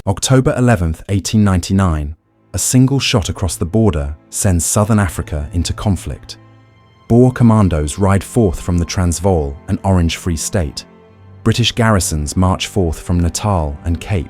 October 11, 1899, a single shot across the border sends southern Africa into conflict. Boer commandos ride forth from the Transvaal and Orange Free State. British garrisons march forth from Natal and Cape.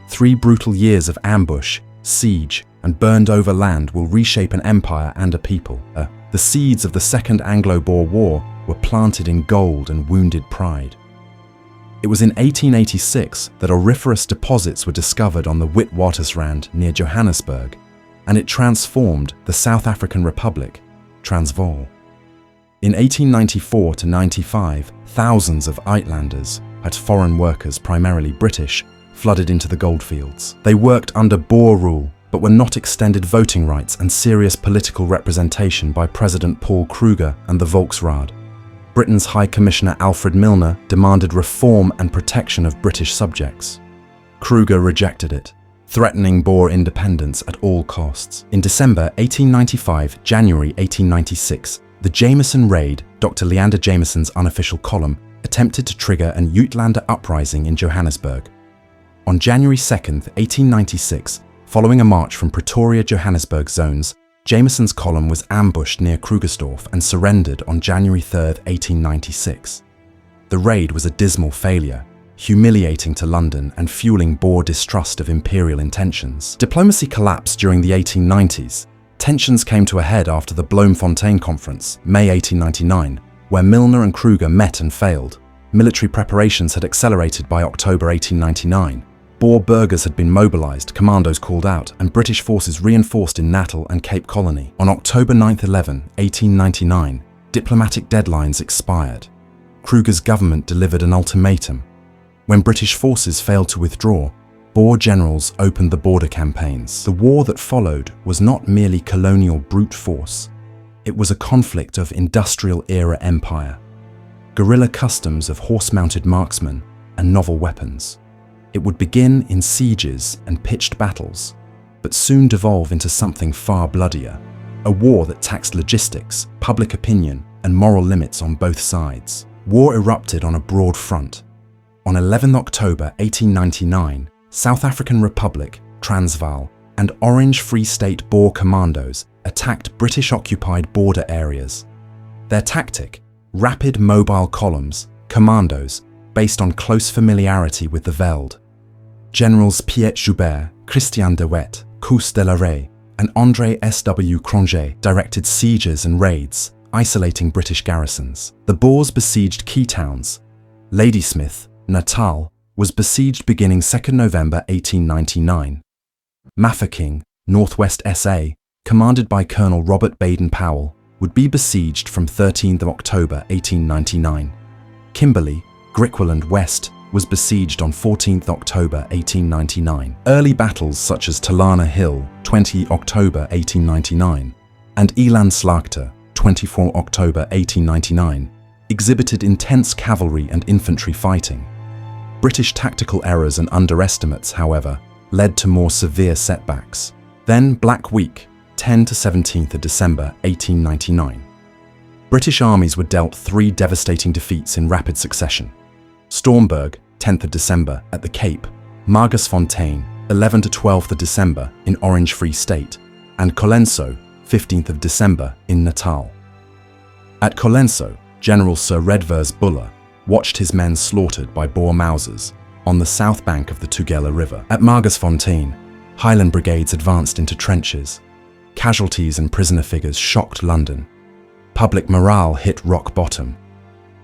3 brutal years of ambush, siege, and burned-over land will reshape an empire and a people. The seeds of the Second Anglo-Boer War were planted in gold and wounded pride. It was in 1886 that auriferous deposits were discovered on the Witwatersrand near Johannesburg, and it transformed the South African Republic, Transvaal. In 1894 to 95, thousands of Uitlanders, foreign workers, primarily British, flooded into the goldfields. They worked under Boer rule, but were not extended voting rights and serious political representation by President Paul Kruger and the Volksraad. Britain's High Commissioner Alfred Milner demanded reform and protection of British subjects. Kruger rejected it, threatening Boer independence at all costs. In December 1895, January 1896, the Jameson Raid, Dr. Leander Jameson's unofficial column, attempted to trigger an Uitlander uprising in Johannesburg. On January 2, 1896, following a march from Pretoria Johannesburg zones, Jameson's column was ambushed near Krugersdorp and surrendered on January 3, 1896. The raid was a dismal failure, humiliating to London and fueling Boer distrust of imperial intentions. Diplomacy collapsed during the 1890s. Tensions came to a head after the Bloemfontein Conference, May 1899, where Milner and Kruger met and failed. Military preparations had accelerated by October 1899. Boer burghers had been mobilised, commandos called out, and British forces reinforced in Natal and Cape Colony. On October 9-11, 1899, diplomatic deadlines expired. Kruger's government delivered an ultimatum. When British forces failed to withdraw, Boer generals opened the border campaigns. The war that followed was not merely colonial brute force. It was a conflict of industrial-era empire, guerrilla customs of horse-mounted marksmen, and novel weapons. It would begin in sieges and pitched battles, but soon devolve into something far bloodier, a war that taxed logistics, public opinion, and moral limits on both sides. War erupted on a broad front. On 11 October 1899, South African Republic, Transvaal, and Orange Free State Boer commandos attacked British-occupied border areas. Their tactic, rapid mobile columns, commandos, based on close familiarity with the veld. Generals Piet Joubert, Christian de Wet, Koos de la Rey, and André S.W. Cronje directed sieges and raids, isolating British garrisons. The Boers besieged key towns. Ladysmith, Natal, was besieged beginning 2 November 1899. Mafeking, Northwest SA, commanded by Colonel Robert Baden-Powell, would be besieged from 13 October 1899. Kimberley, Griqualand West, was besieged on 14 October 1899. Early battles such as Talana Hill, 20 October 1899, and Elandslaagte, 24 October 1899, exhibited intense cavalry and infantry fighting. British tactical errors and underestimates, however, led to more severe setbacks. Then Black Week, 10 to 17 December 1899. British armies were dealt 3 devastating defeats in rapid succession. Stormberg, 10th December at the Cape, Margasfontein, 11 to 12 December in Orange Free State, and Colenso, 15th December in Natal. At Colenso, General Sir Redvers Buller watched his men slaughtered by Boer Mausers on the south bank of the Tugela River. At Margasfontein, Highland brigades advanced into trenches. Casualties and prisoner figures shocked London. Public morale hit rock bottom.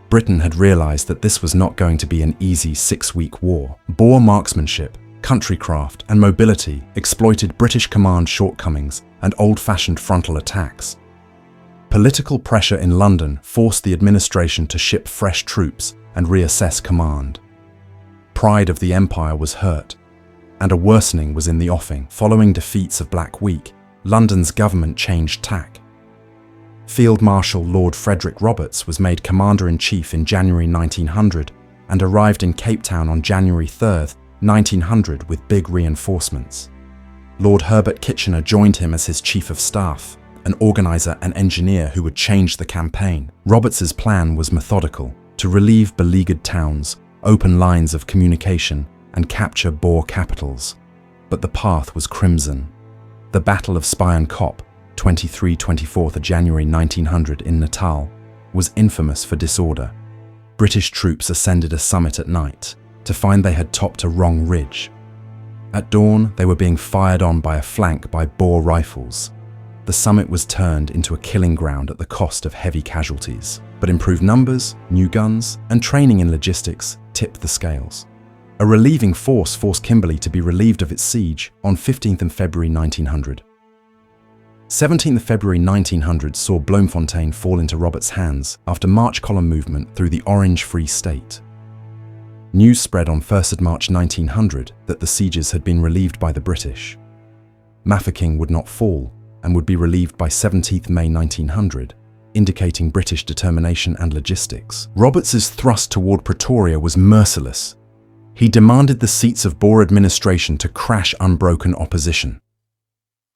Britain had realised that this was not going to be an easy 6-week war. Boer marksmanship, countrycraft, and mobility exploited British command shortcomings and old-fashioned frontal attacks. Political pressure in London forced the administration to ship fresh troops and reassess command. Pride of the empire was hurt, and a worsening was in the offing. Following defeats of Black Week, London's government changed tack. Field Marshal Lord Frederick Roberts was made Commander-in-Chief in January 1900 and arrived in Cape Town on January 3, 1900 with big reinforcements. Lord Herbert Kitchener joined him as his Chief of Staff, an organiser and engineer who would change the campaign. Roberts's plan was methodical: to relieve beleaguered towns, open lines of communication, and capture Boer capitals, but the path was crimson. The Battle of Spion Kop, 23–24 January 1900 in Natal, was infamous for disorder. British troops ascended a summit at night to find they had topped a wrong ridge. At dawn, they were being fired on by a flank by Boer rifles. The summit was turned into a killing ground at the cost of heavy casualties, but improved numbers, new guns, and training in logistics tipped the scales. A relieving force forced Kimberley to be relieved of its siege on 15th February 1900. 17th February 1900 saw Bloemfontein fall into Roberts' hands after march column movement through the Orange Free State. News spread on 1st March 1900 that the sieges had been relieved by the British. Mafeking would not fall and would be relieved by 17th May 1900, indicating British determination and logistics. Roberts's thrust toward Pretoria was merciless. He demanded the seats of Boer administration to crash unbroken opposition.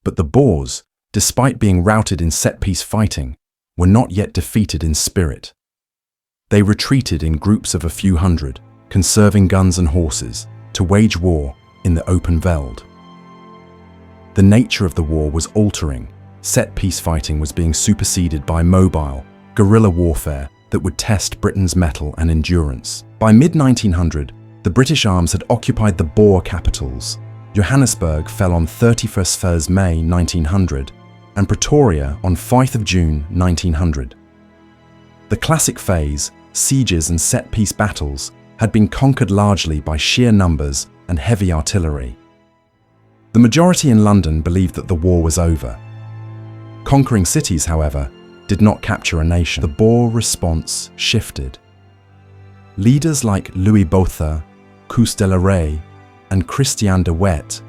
But the Boers, despite being routed in set-piece fighting, were not yet defeated in spirit. They retreated in groups of a few hundred, conserving guns and horses, to wage war in the open veld. The nature of the war was altering. Set-piece fighting was being superseded by mobile, guerrilla warfare that would test Britain's mettle and endurance. By mid-1900, the British arms had occupied the Boer capitals. Johannesburg fell on 31st May 1900, and Pretoria on 5th June 1900. The classic phase, sieges and set-piece battles, had been conquered largely by sheer numbers and heavy artillery. The majority in London believed that the war was over. Conquering cities, however, did not capture a nation. The Boer response shifted. Leaders like Louis Botha, Koos de la Rey, and Christian de Wet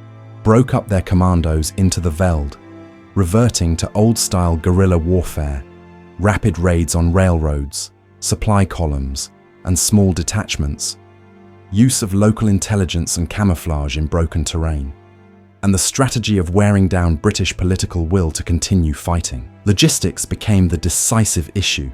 broke up their commandos into the veld, reverting to old-style guerrilla warfare, rapid raids on railroads, supply columns, and small detachments, use of local intelligence and camouflage in broken terrain, and the strategy of wearing down British political will to continue fighting. Logistics became the decisive issue.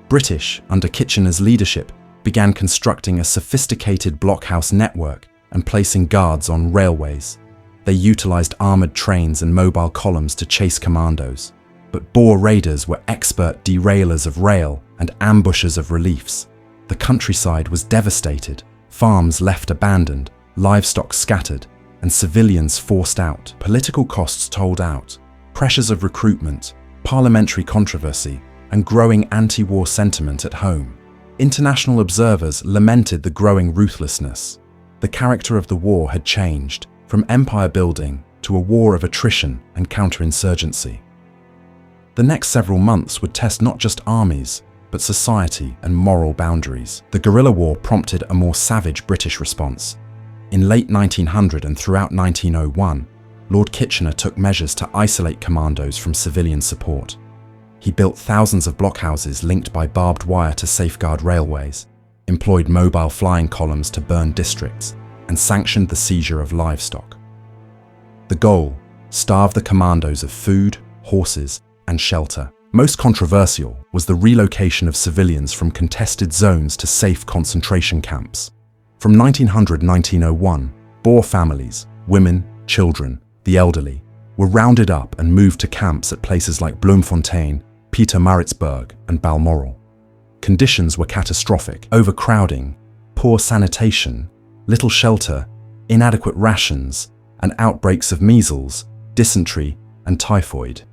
British, under Kitchener's leadership, began constructing a sophisticated blockhouse network and placing guards on railways. They utilized armored trains and mobile columns to chase commandos, but Boer raiders were expert derailers of rail and ambushers of reliefs. The countryside was devastated, farms left abandoned, livestock scattered, and civilians forced out. Political costs told out, pressures of recruitment, parliamentary controversy, and growing anti-war sentiment at home. International observers lamented the growing ruthlessness. The character of the war had changed, from empire building to a war of attrition and counterinsurgency. The next several months would test not just armies, but society and moral boundaries. The guerrilla war prompted a more savage British response. In late 1900 and throughout 1901, Lord Kitchener took measures to isolate commandos from civilian support. He built thousands of blockhouses linked by barbed wire to safeguard railways, employed mobile flying columns to burn districts, and sanctioned the seizure of livestock. The goal: starve the commandos of food, horses, and shelter. Most controversial was the relocation of civilians from contested zones to safe concentration camps. From 1900–1901, Boer families, women, children, the elderly, were rounded up and moved to camps at places like Bloemfontein, Pietermaritzburg, and Balmoral. Conditions were catastrophic: overcrowding, poor sanitation, little shelter, inadequate rations, and outbreaks of measles, dysentery, and typhoid.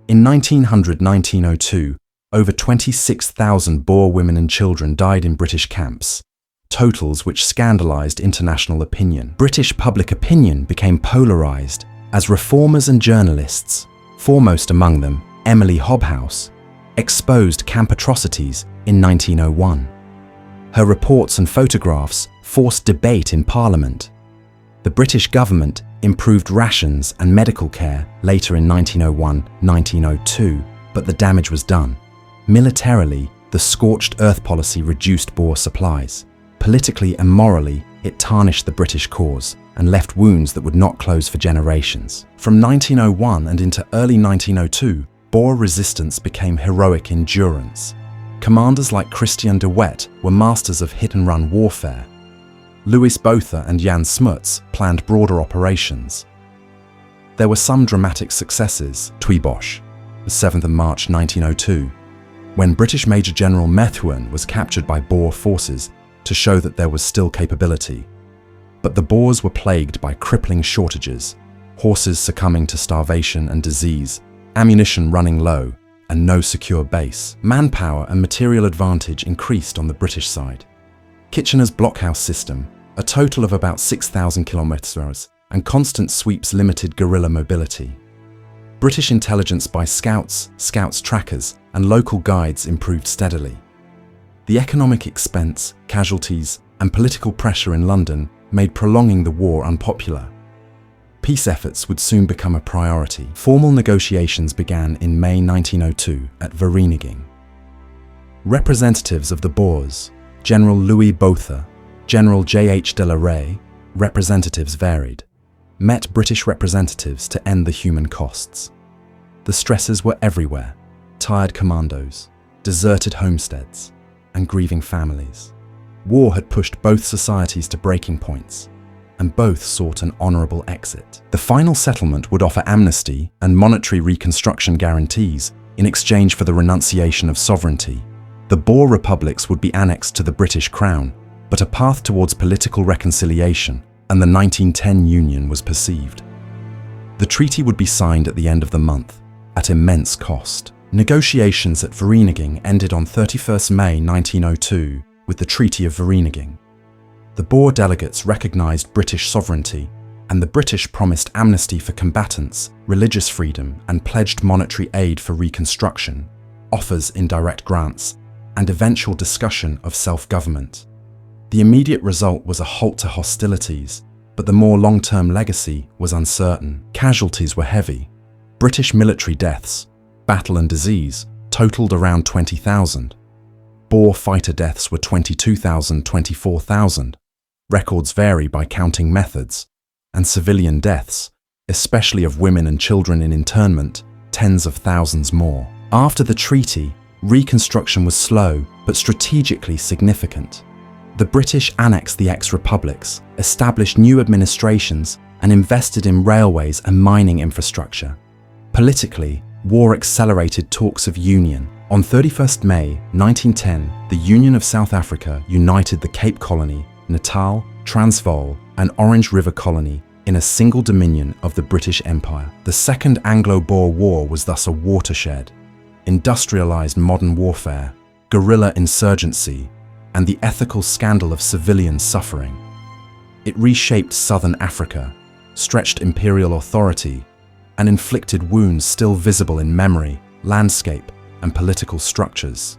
In 1900–1902, over 26,000 Boer women and children died in British camps, totals which scandalized international opinion. British public opinion became polarized as reformers and journalists, foremost among them Emily Hobhouse, exposed camp atrocities in 1901. Her reports and photographs forced debate in Parliament. The British government improved rations and medical care later in 1901–1902, but the damage was done. Militarily, the scorched-earth policy reduced Boer supplies. Politically and morally, it tarnished the British cause and left wounds that would not close for generations. From 1901 and into early 1902, Boer resistance became heroic endurance. Commanders like Christian de Wet were masters of hit-and-run warfare. Louis Botha and Jan Smuts planned broader operations. There were some dramatic successes. Tweebosch, the 7th of March 1902, when British Major General Methuen was captured by Boer forces to show that there was still capability. But the Boers were plagued by crippling shortages, horses succumbing to starvation and disease, ammunition running low, and no secure base. Manpower and material advantage increased on the British side. Kitchener's blockhouse system, a total of about 6,000 kilometres, and constant sweeps limited guerrilla mobility. British intelligence by scouts, trackers, and local guides improved steadily. The economic expense, casualties, and political pressure in London made prolonging the war unpopular. Peace efforts would soon become a priority. Formal negotiations began in May 1902 at Vereeniging. Representatives of the Boers, General Louis Botha, General J.H. de la Rey, representatives varied, met British representatives to end the human costs. The stresses were everywhere: tired commandos, deserted homesteads, and grieving families. War had pushed both societies to breaking points, and both sought an honourable exit. The final settlement would offer amnesty and monetary reconstruction guarantees in exchange for the renunciation of sovereignty. The Boer republics would be annexed to the British Crown, but a path towards political reconciliation and the 1910 Union was perceived. The treaty would be signed at the end of the month, at immense cost. Negotiations at Vereeniging ended on 31st May 1902 with the Treaty of Vereeniging. The Boer delegates recognised British sovereignty, and the British promised amnesty for combatants, religious freedom, and pledged monetary aid for reconstruction, offers indirect grants, and eventual discussion of self-government. The immediate result was a halt to hostilities, but the more long-term legacy was uncertain. Casualties were heavy. British military deaths, battle and disease, totaled around 20,000. Boer fighter deaths were 22,000, 24,000. Records vary by counting methods, and civilian deaths, especially of women and children in internment, tens of thousands more. After the treaty, reconstruction was slow but strategically significant. The British annexed the ex-republics, established new administrations, and invested in railways and mining infrastructure. Politically, war accelerated talks of union. On 31st May 1910, the Union of South Africa united the Cape Colony, Natal, Transvaal, and Orange River Colony in a single dominion of the British Empire. The Second Anglo-Boer War was thus a watershed. Industrialised modern warfare, guerrilla insurgency, and the ethical scandal of civilian suffering. It reshaped southern Africa, stretched imperial authority, and inflicted wounds still visible in memory, landscape, and political structures.